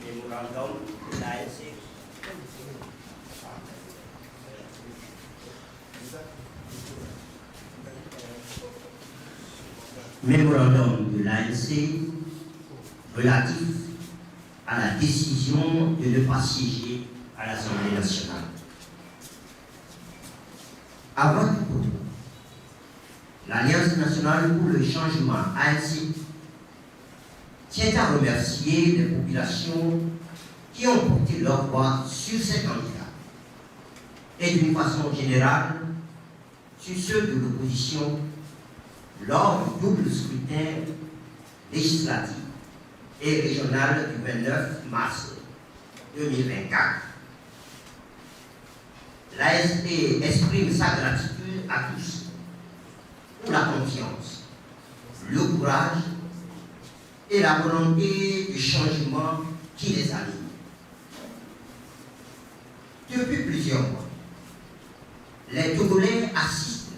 Mémorandum de l'ANC. Mémorandum de l'ANC relatif à la décision de ne pas siéger à l'Assemblée nationale. Avant tout, l'Alliance nationale pour le changement ANC tient à remercier les populations qui ont porté leur voix sur ces candidats et d'une façon générale sur ceux de l'opposition lors du double scrutin législatif et régional du 29 mars 2024. L'ASP exprime sa gratitude à tous pour la confiance, le courage et la volonté de changement qui les anime. Depuis plusieurs mois, les Togolais assistent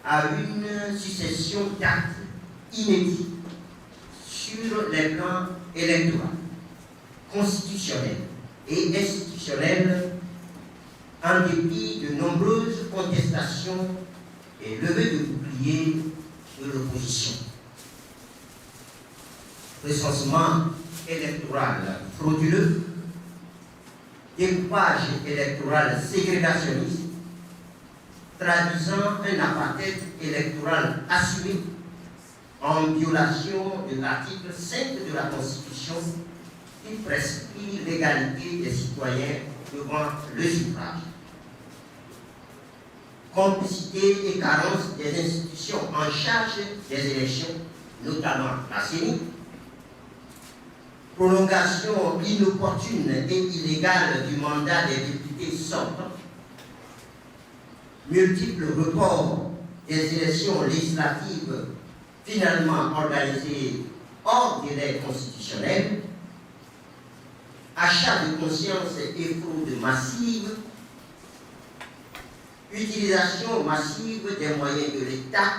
à une succession d'actes inédits sur les plans électoraux, constitutionnels et institutionnels, en dépit de nombreuses contestations et levées de boucliers de l'opposition. Recensement électoral frauduleux, découpage électoral ségrégationniste, traduisant un apartheid électoral assumé en violation de l'article 5 de la Constitution qui prescrit l'égalité des citoyens devant le suffrage. Complicité et carence des institutions en charge des élections, notamment la CENI, prolongation inopportune et illégale du mandat des députés sortants, multiples reports des élections législatives finalement organisées hors délai constitutionnel, achat de conscience et fraude massive, utilisation massive des moyens de l'État,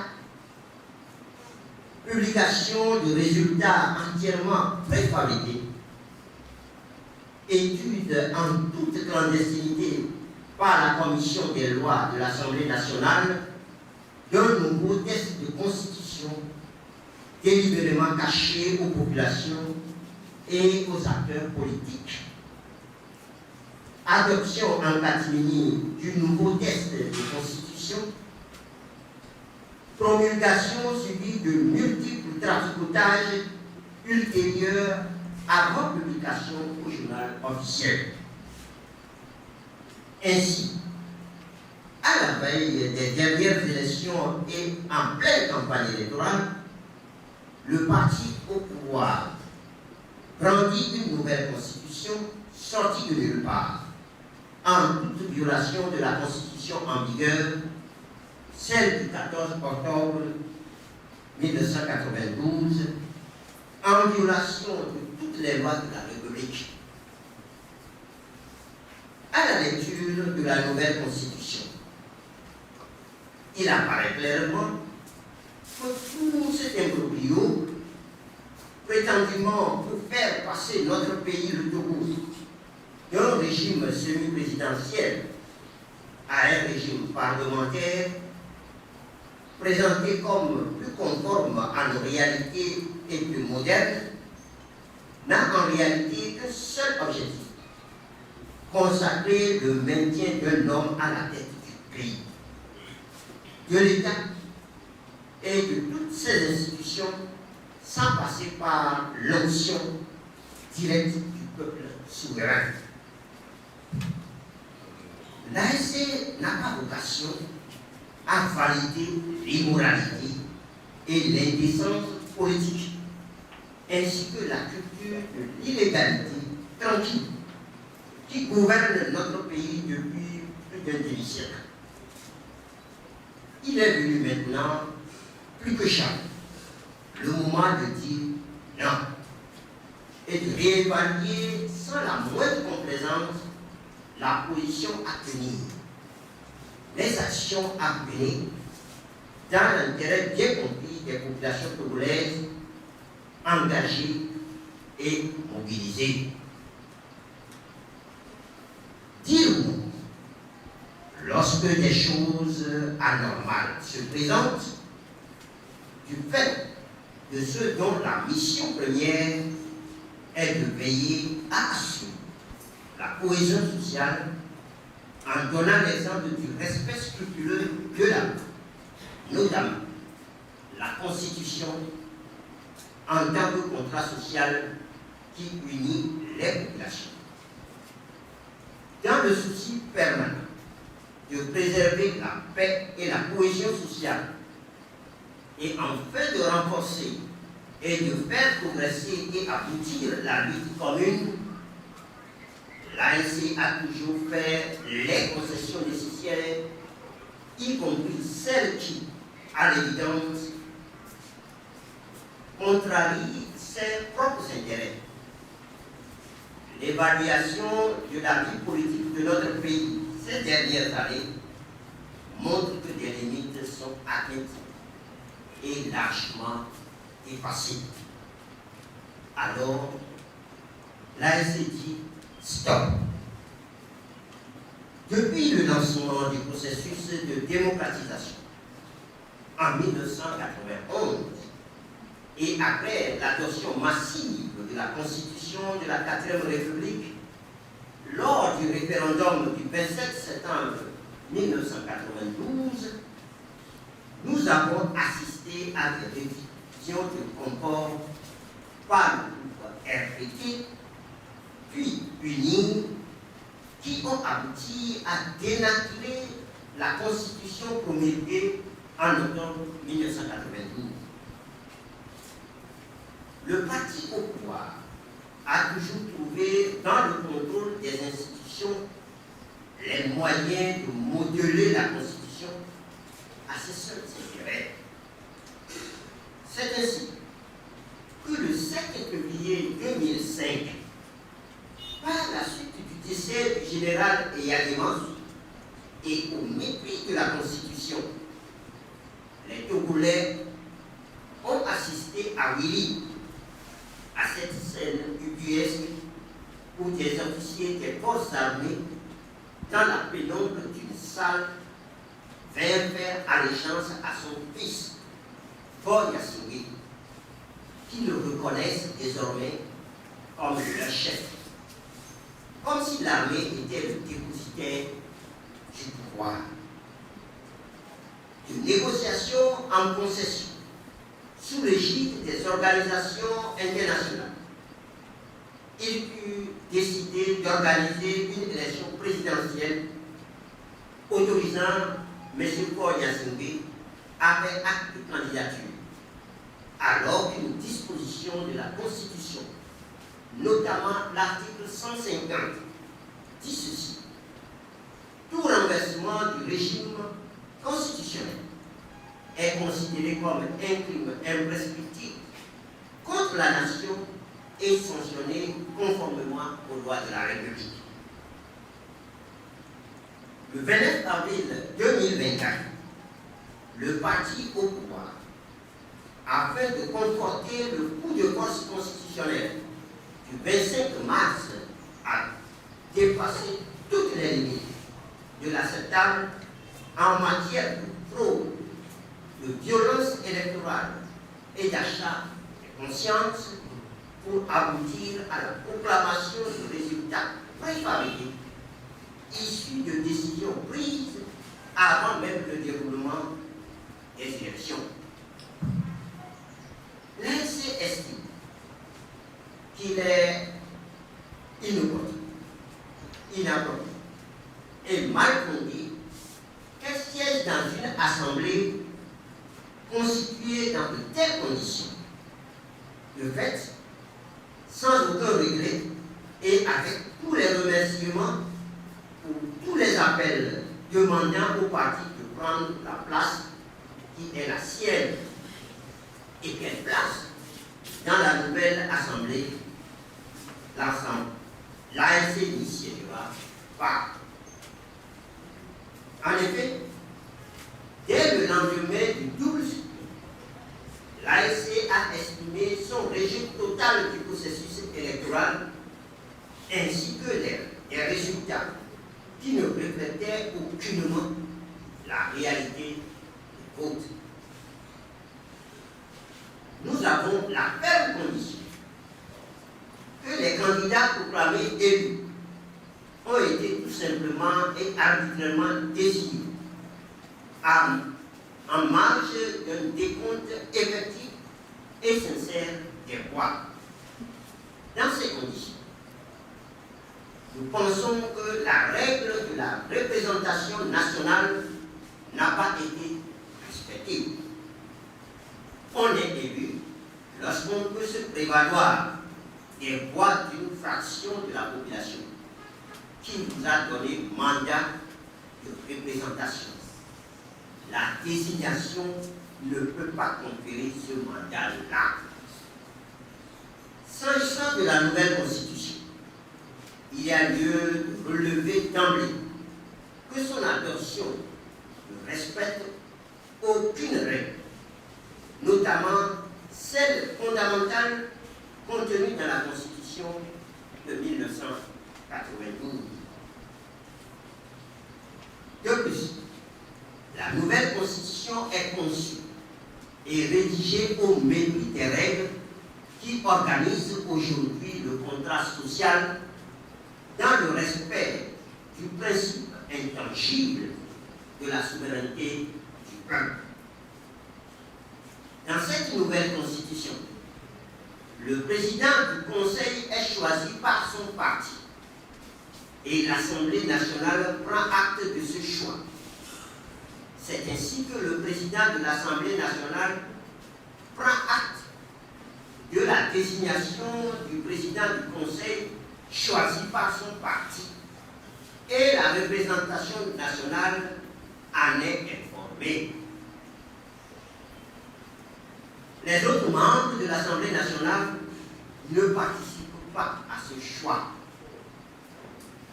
publication de résultats entièrement préfabriqués, études en toute clandestinité par la commission des lois de l'Assemblée nationale d'un nouveau texte de constitution délibérément caché aux populations et aux acteurs politiques. Adoption en catimini du nouveau texte de constitution, promulgation subie de multiples traficotages ultérieurs avant publication au journal officiel. Ainsi, à la veille des dernières élections et en pleine campagne électorale, le parti au pouvoir brandit une nouvelle constitution sortie de nulle part, en toute violation de la constitution en vigueur, celle du 14 octobre 1992, en violation de toutes les lois de la République. À la lecture de la nouvelle constitution, il apparaît clairement que tout cet imbroglio, prétendument pour faire passer notre pays, le Togo, d'un régime semi-présidentiel à un régime parlementaire, présenté comme plus conforme à nos réalités et plus moderne, n'a en réalité qu'un seul objectif: consacrer le maintien d'un homme à la tête du pays, de l'État et de toutes ses institutions, sans passer par l'onction directe du peuple souverain. L'ANC n'a pas vocation à valider l'immoralité et l'indécence politique, ainsi que la culture de l'illégalité tranquille qui gouverne notre pays depuis plus d'un demi-siècle. Il est venu maintenant, plus que jamais, le moment de dire non et de réévaluer sans la moindre complaisance la position à tenir, les actions à mener dans l'intérêt bien compris des populations togolaises, engagés et mobilisés. Dire-nous, lorsque des choses anormales se présentent, du fait de ceux dont la mission première est de veiller à assurer la cohésion sociale en donnant l'exemple du respect scrupuleux de la loi, notamment la Constitution en tant que contrat social qui unit les populations. Dans le souci permanent de préserver la paix et la cohésion sociale et en fait de renforcer et de faire progresser et aboutir la lutte commune, l'ANC a toujours fait les concessions nécessaires, y compris celles qui, à l'évidence, contrarient ses propres intérêts. L'évaluation de la vie politique de notre pays ces dernières années montre que des limites sont atteintes et largement dépassées. Alors, l'ANC dit stop. Depuis le lancement du processus de démocratisation en 1991 et après l'adoption massive de la Constitution de la 4e République, lors du référendum du 27 septembre 1992, nous avons assisté à des révisions de comports par le groupe RPT, puis unis, qui ont abouti à dénaturer la Constitution promulguée en octobre 1992. Le parti au pouvoir a toujours trouvé dans le contrôle des institutions les moyens de modeler la Constitution à ses seuls intérêts. C'est ainsi que le 7 février 2005, par la suite du décès du général Eyadémans et au mépris de la Constitution, les Togolais ont assisté à Willy, à cette scène ubuesque où des officiers des forces armées, dans la pénombre d'une salle, vinrent faire allégeance à son fils, Faure Gnassingbé, qui le reconnaissent désormais comme leur chef, comme si l'armée était le dépositaire du pouvoir. De négociations en concession, sous l'égide des organisations internationales, il fut décidé d'organiser une élection présidentielle autorisant M. Faure Gnassingbé à faire acte de candidature, alors qu'une disposition de la Constitution, notamment l'article 150, dit ceci: tout renversement du régime constitutionnel est considéré comme un crime imprescriptible contre la nation et sanctionné conformément aux lois de la République. Le 29 avril 2024, le parti au pouvoir, afin de conforter le coup de force constitutionnel du 25 mars, a dépassé toutes les limites de l'acceptable en matière de fraude, de violence électorale et d'achat de conscience pour aboutir à la proclamation de résultats préfabriqués issus de décisions prises avant même le déroulement des élections. L'ANC estime qu'il est inopportun, inapproprié et mal fondé qu'elle siège dans une assemblée constituée dans de telles conditions. De fait, sans aucun regret et avec tous les remerciements pour tous les appels demandant au parti de prendre la place qui est la sienne et quelle place dans la nouvelle assemblée, l'ensemble, l'ANC n'y siégera pas. En effet, dès le lendemain du 12, l'ANC a estimé son régime l'échec total du processus électoral, ainsi que des résultats qui ne reflétaient aucunement la réalité du vote. Nous avons la ferme condition que les candidats proclamés élus ont été tout simplement et arbitrairement désignés en marge d'un décompte effectif et sincère des voix. Dans ces conditions, nous pensons que la règle de la représentation nationale n'a pas été respectée. On est élu lorsqu'on peut se prévaloir des voix d'une fraction de la population qui vous a donné mandat de représentation. La désignation ne peut pas conférer ce mandat-là. S'agissant de la nouvelle constitution, il y a lieu de relever d'emblée que son adoption ne respecte aucune règle, notamment celle fondamentale contenue dans la Constitution de 1992. De plus, la nouvelle Constitution est conçue et rédigée au mépris des règles qui organisent aujourd'hui le contrat social dans le respect du principe intangible de la souveraineté du peuple. Dans cette nouvelle Constitution, le président du Conseil est choisi par son parti et l'Assemblée nationale prend acte de ce choix. C'est ainsi que le président de l'Assemblée nationale prend acte de la désignation du président du Conseil choisi par son parti et la représentation nationale en est informée. Les autres membres de l'Assemblée nationale ne participent pas à ce choix.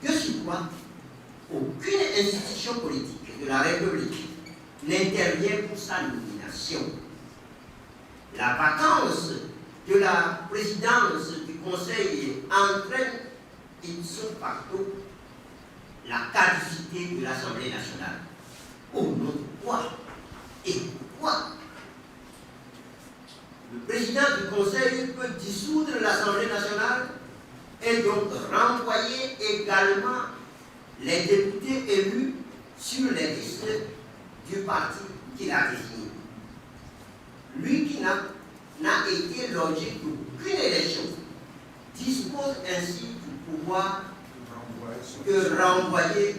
De surcroît, aucune institution politique de la République n'intervient pour sa nomination. La vacance de la présidence du Conseil entraîne ipso facto la caducité de l'Assemblée nationale. Au nom de quoi et pourquoi le président du Conseil peut dissoudre l'Assemblée nationale et donc renvoyer également les députés élus sur les listes du parti qu'il a désigné. Lui qui n'a été l'objet d'aucune élection dispose ainsi du pouvoir de renvoyer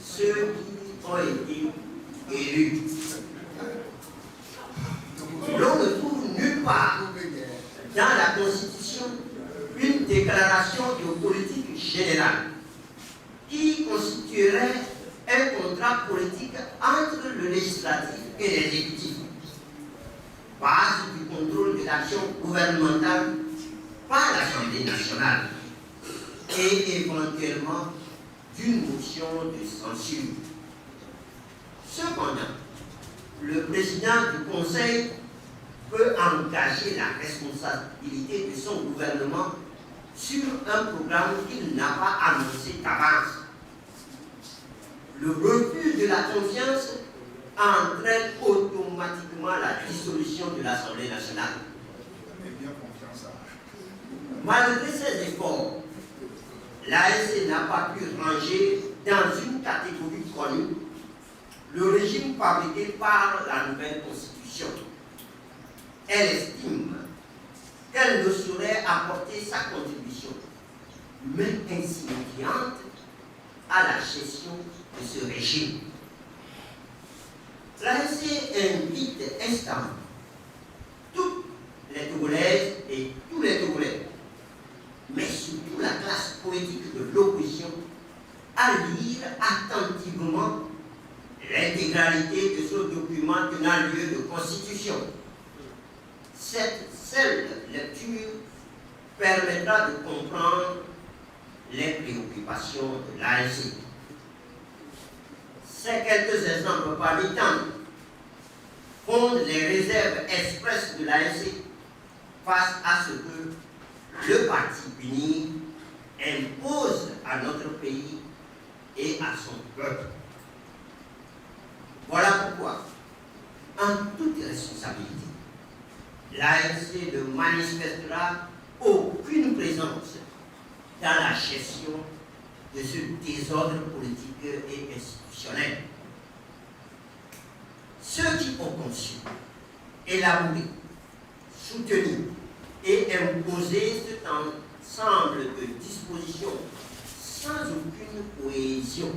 ceux qui ont été élus. L'on ne trouve nulle part dans la Constitution une déclaration de politique générale qui constituerait un contrat politique entre le législatif et l'exécutif, base du contrôle de l'action gouvernementale par l'Assemblée nationale et éventuellement d'une motion de censure. Cependant, le président du Conseil peut engager la responsabilité de son gouvernement sur un programme qu'il n'a pas annoncé d'avance. Le refus de la confiance entraîne automatiquement la dissolution de l'Assemblée nationale. Malgré ces efforts, l'ANC n'a pas pu ranger dans une catégorie connue le régime fabriqué par la nouvelle Constitution. Elle estime qu'elle ne saurait apporter sa contribution, même insignifiante, à la gestion de ce régime. L'ANC invite instamment toutes les Togolaises et tous les Togolais, mais surtout la classe politique de l'opposition, à lire attentivement l'intégralité de ce document tenant lieu de constitution. Cette seule lecture permettra de comprendre les préoccupations de l'ANC. Ces quelques exemples parmi tant fondent les réserves expresses de l'ANC face à ce que le parti uni impose à notre pays et à son peuple. Voilà pourquoi, en toute responsabilité, l'ANC ne manifestera aucune présence dans la gestion de ce désordre politique et institutionnel. Ceux qui ont conçu, élaboré, soutenu et imposé cet ensemble de dispositions sans aucune cohésion,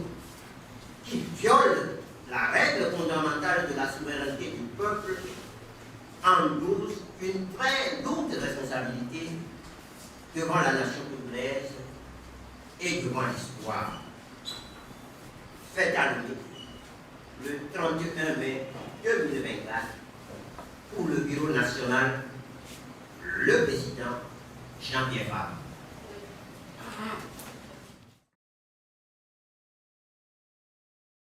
qui violent la règle fondamentale de la souveraineté du peuple, endossent une très lourde responsabilité devant la nation congolaise et devant l'histoire. Fait annoncer le 31 mai 2024 pour le Bureau national, le président Jean-Pierre Fabre.